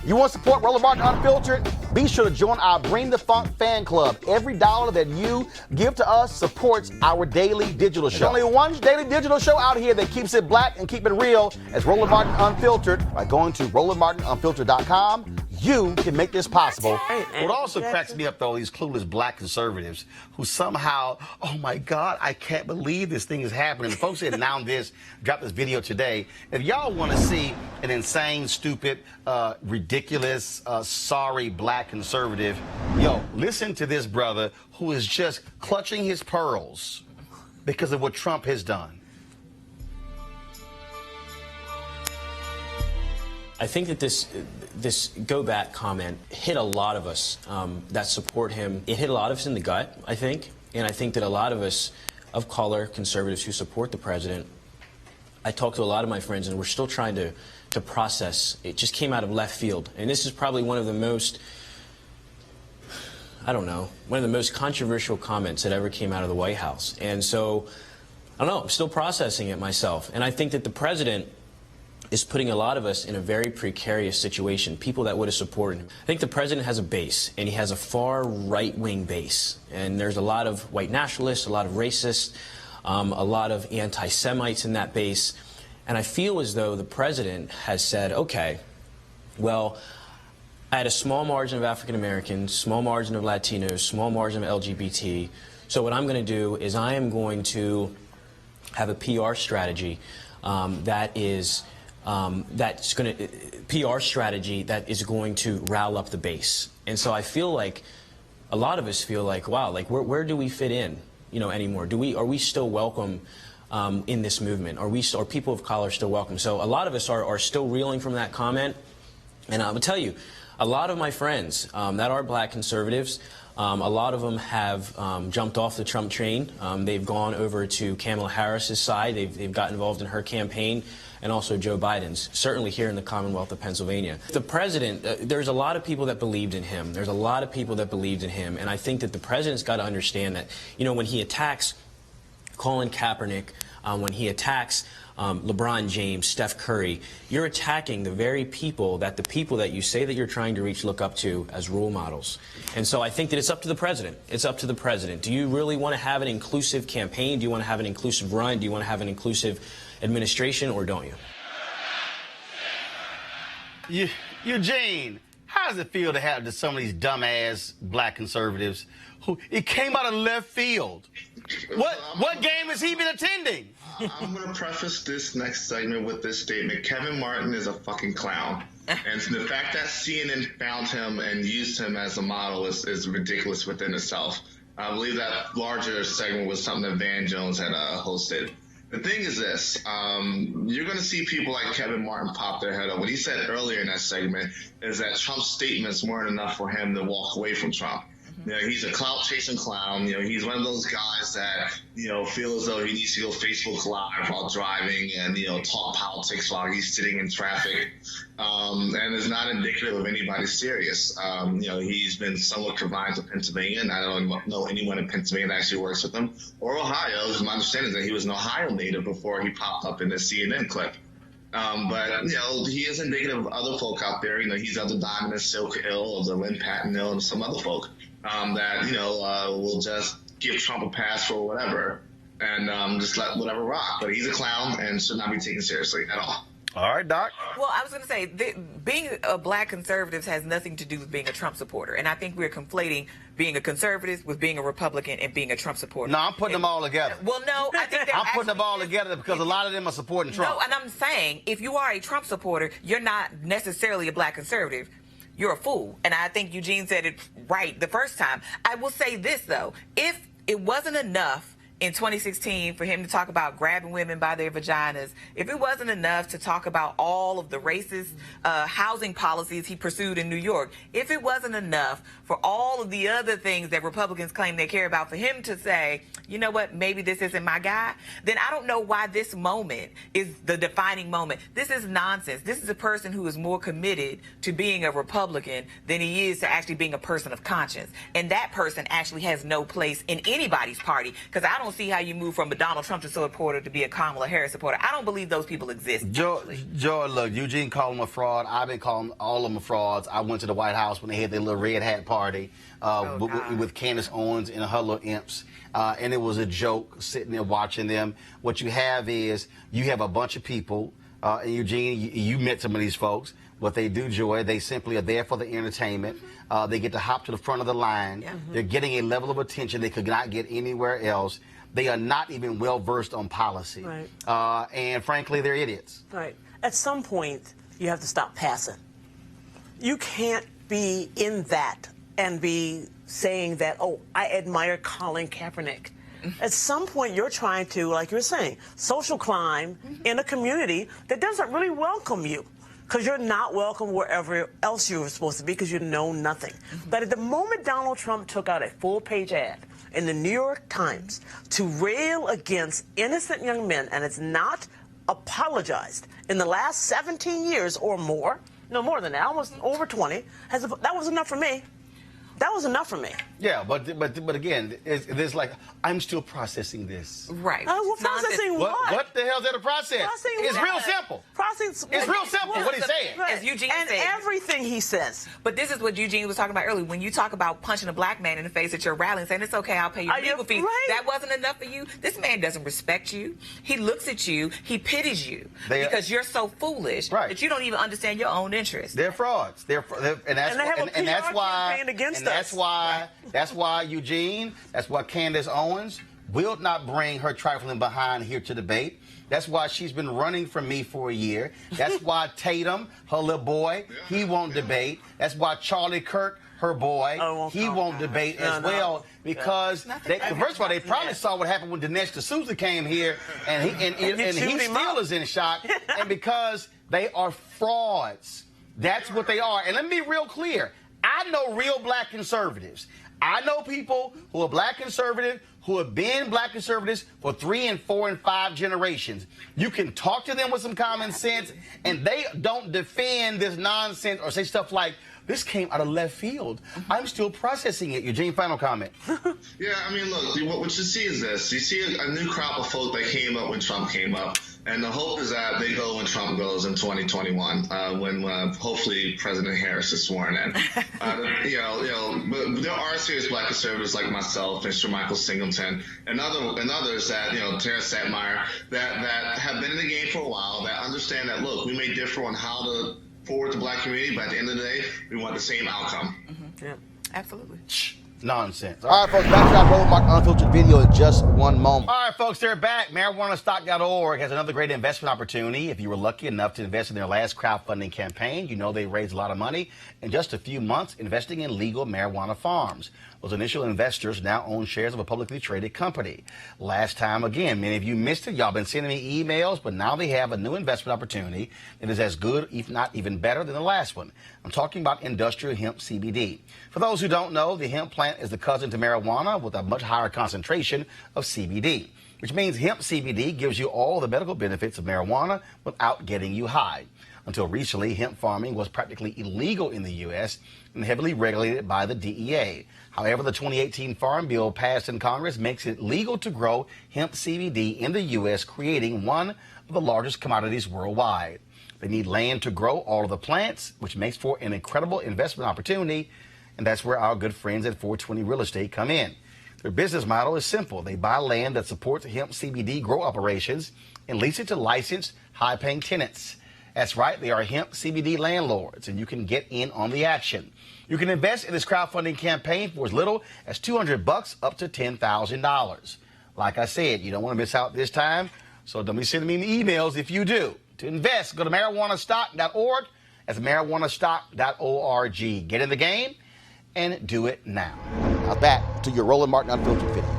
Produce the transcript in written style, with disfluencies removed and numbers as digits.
You want to support Roland Martin Unfiltered? Be sure to join our Bring the Funk fan club. Every dollar that you give to us supports our daily digital show. There's only one daily digital show out here that keeps it black and keep it real as Roland Martin Unfiltered. By going to RolandMartinUnfiltered.com, you can make this possible. What also cracks me up, though, these clueless black conservatives who somehow, oh my God, I can't believe this thing is happening. The folks that announced this, dropped this video today. If y'all want to see an insane, stupid, ridiculous, sorry black conservative, yo, listen to this brother who is just clutching his pearls because of what Trump has done. I think that this go back comment hit a lot of us that support him. It hit a lot of us in the gut, I think. And I think that a lot of us of color, conservatives who support the president, I talked to a lot of my friends and we're still trying to process. It just came out of left field. And this is probably one of the most, I don't know, one of the most controversial comments that ever came out of the White House. And so, I don't know, I'm still processing it myself. And I think that the president is putting a lot of us in a very precarious situation, people that would have supported him. I think the president has a base, and he has a far right-wing base. And there's a lot of white nationalists, a lot of racists, a lot of anti-Semites in that base. And I feel as though the president has said, okay, well, I had a small margin of African Americans, small margin of Latinos, small margin of LGBT. So what I'm going to do is I am going to have a PR strategy that's going to PR strategy that is going to rile up the base. And so I feel like a lot of us feel like, wow, like where do we fit in, anymore? Are we still welcome in this movement? Are people of color still welcome? So a lot of us are still reeling from that comment. And I will tell you, a lot of my friends that are black conservatives, a lot of them have jumped off the Trump train. They've gone over to Kamala Harris's side. They've got involved in her campaign, and also Joe Biden's, certainly here in the Commonwealth of Pennsylvania. The president, there's a lot of people that believed in him. There's a lot of people that believed in him. And I think that the president's got to understand that, when he attacks Colin Kaepernick, when he attacks LeBron James, Steph Curry, you're attacking the very people that you say that you're trying to reach look up to as role models. And so I think that it's up to the president. It's up to the president. Do you really want to have an inclusive campaign? Do you want to have an inclusive run? Do you want to have an inclusive administration, or don't you? Eugene, how does it feel to have some of these dumbass black conservatives who it came out of left field? What game has he been attending? I'm going to preface this next segment with this statement. Kevin Martin is a fucking clown. And the fact that CNN found him and used him as a model is ridiculous within itself. I believe that larger segment was something that Van Jones had hosted. The thing is this, you're going to see people like Kevin Martin pop their head up. What he said earlier in that segment is that Trump's statements weren't enough for him to walk away from Trump. He's a clout-chasing clown. He's one of those guys that, feel as though he needs to go Facebook Live while driving and, talk politics while he's sitting in traffic. And is not indicative of anybody serious. He's been somewhat confined to Pennsylvania, and I don't know anyone in Pennsylvania that actually works with him. Or Ohio, because my understanding is that he was an Ohio native before he popped up in this CNN clip. But he is indicative of other folk out there. He's of the Diamond and Silk Hill, of the Lynn Patton Hill, and some other folk that, will just give Trump a pass for whatever and just let whatever rock. But he's a clown and should not be taken seriously at all. All right, Doc. Well, I was going to say, being a black conservative has nothing to do with being a Trump supporter. And I think we're conflating being a conservative with being a Republican and being a Trump supporter. No, I'm putting them all together. Well, no, I think I'm putting them all together because a lot of them are supporting Trump. No, and I'm saying, if you are a Trump supporter, you're not necessarily a black conservative. You're a fool. And I think Eugene said it right the first time. I will say this, though. If it wasn't enough in 2016 for him to talk about grabbing women by their vaginas, if it wasn't enough to talk about all of the racist housing policies he pursued in New York, if it wasn't enough for all of the other things that Republicans claim they care about, for him to say, you know what, maybe this isn't my guy, then I don't know why this moment is the defining moment. This is nonsense. This is a person who is more committed to being a Republican than he is to actually being a person of conscience. And that person actually has no place in anybody's party, because I don't don't see how you move from a Donald Trump supporter to be a Kamala Harris supporter. I don't believe those people exist. Joe, look, Eugene called him a fraud. I've been calling all of them frauds. I went to the White House when they had their little red hat party with Candace Owens and her little imps. And it was a joke sitting there watching them. What you have is you have a bunch of people, and Eugene, you met some of these folks. What they do, Joy, they simply are there for the entertainment. They get to hop to the front of the line. Yeah. They're getting a level of attention they could not get anywhere else. They are not even well-versed on policy. Right. And frankly, they're idiots. Right. At some point, you have to stop passing. You can't be in that and be saying that, oh, I admire Colin Kaepernick. At some point, you're trying to, like you're saying, social climb in a community that doesn't really welcome you, because you're not welcome wherever else you were supposed to be, because you know nothing. But at the moment Donald Trump took out a full-page ad in the New York Times to rail against innocent young men, and it's not apologized in the last 17 years or more, no more than that, almost over 20, that was enough for me. That was enough for me. Yeah, but again, there's like, I'm still processing this. Right. Well, processing what? What the hell's that a process? It's real simple. It's real simple what he's saying. As Eugene and said. everything he says. But this is what Eugene was talking about earlier. When you talk about punching a black man in the face at your rally and saying, it's okay, I'll pay your legal fees. Right? That wasn't enough for you. This man doesn't respect you. He looks at you. He pities you because you're so foolish that you don't even understand your own interests. They're frauds. And that's why. That's why Eugene, that's why Candace Owens will not bring her trifling behind here to debate. That's why she's been running from me for a year. That's why Tatum, her little boy, he won't debate. That's why Charlie Kirk, her boy, he won't debate as well, because first of all, they probably saw what happened when Dinesh D'Souza came here, and he still is in shock, and because they are frauds. That's what they are. And let me be real clear. I know real black conservatives. I know people who are black conservative who have been black conservatives for 3 and 4 and 5 generations. You can talk to them with some common sense, and they don't defend this nonsense or say stuff like, this came out of left field. I'm still processing it. Eugene, final comment. Yeah, I mean, look, what you see is this. You see a new crop of folk that came up when Trump came up. And the hope is that they go when Trump goes in 2021, when hopefully President Harris is sworn in. But there are serious black conservatives like myself, Mr. Michael Singleton, and others that, Terrence Satmeyer, that have been in the game for a while, that understand that, look, we may differ on how to forward the black community, but at the end of the day, we want the same outcome. Yeah, absolutely. Nonsense. All right, folks, back to our Roland Martin Unfiltered video in just one moment. All right, folks, they're back. MarijuanaStock.org has another great investment opportunity. If you were lucky enough to invest in their last crowdfunding campaign, you know they raised a lot of money in just a few months investing in legal marijuana farms. Those initial investors now own shares of a publicly traded company. Last time, again, many of you missed it. Y'all been sending me emails, but now they have a new investment opportunity that is as good, if not even better, than the last one. I'm talking about industrial hemp CBD. For those who don't know, the hemp plant is the cousin to marijuana with a much higher concentration of CBD, which means hemp CBD gives you all the medical benefits of marijuana without getting you high. Until recently, hemp farming was practically illegal in the U.S. and heavily regulated by the DEA. However, the 2018 Farm Bill passed in Congress makes it legal to grow hemp CBD in the U.S., creating one of the largest commodities worldwide. They need land to grow all of the plants, which makes for an incredible investment opportunity, and that's where our good friends at 420 Real Estate come in. Their business model is simple. They buy land that supports hemp CBD grow operations and lease it to licensed, high-paying tenants. That's right, they are hemp CBD landlords, and you can get in on the action. You can invest in this crowdfunding campaign for as little as $200 up to $10,000. Like I said, you don't want to miss out this time, so don't be sending me emails if you do. To invest, go to marijuanastock.org. That's marijuanastock.org. Get in the game and do it now. Now back to your Roland Martin Unfiltered video.